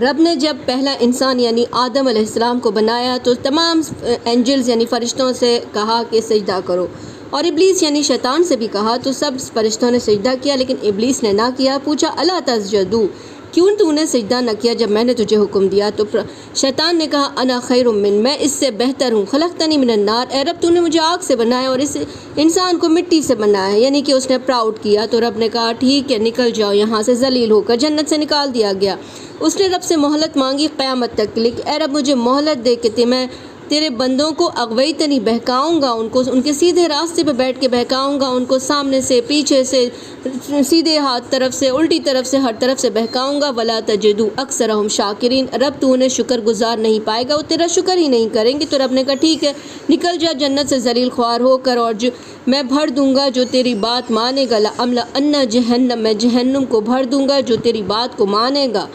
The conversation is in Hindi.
रब ने जब पहला इंसान यानी आदम अलैहिस्सलाम को बनाया तो तमाम एंजल्स यानी फ़रिश्तों से कहा कि सजदा करो, और इब्लीस यानी शैतान से भी कहा तो सब फ़रिश्तों ने सजदा किया, लेकिन इब्लीस ने ना किया। पूछा अला तस्जुदू, क्यों तूने सजदा न किया जब मैंने तुझे हुक्म दिया? तो शैतान ने कहा अना खैरुम मिन, मैं इससे बेहतर हूँ। खलक़तनी मिनन नार, ए रब तूने मुझे आग से बनाया और इस इंसान को मिट्टी से बनाया, यानी कि उसने प्राउड किया। तो रब ने कहा ठीक है निकल जाओ यहाँ से। जलील होकर जन्नत से निकाल दिया गया। उसने रब से मोहलत मांगी क़यामत तक के लिए, ए रब मुझे मोहलत दे के मैं तेरे बंदों को अगवैतनी बहकाऊँगा, उनको उनके सीधे रास्ते पे बैठ के बहकाऊँगा, उनको सामने से पीछे से सीधे हाथ तरफ से उल्टी तरफ से हर तरफ से बहकाऊँगा। वला तजिदू अक्सरहुम शाकिरीन, रब तू उन्हें शुक्रगुजार नहीं पाएगा, वो तेरा शुक्र ही नहीं करेंगे। तो रब ने कहा ठीक है निकल जा जन्नत से जलील ख्वार होकर, और जो मैं भर दूंगा जो तेरी बात मानेगा। ला अमला अन्ना जहन्नम, मैं जहन्नुम को भर दूंगा जो तेरी बात को मानेगा।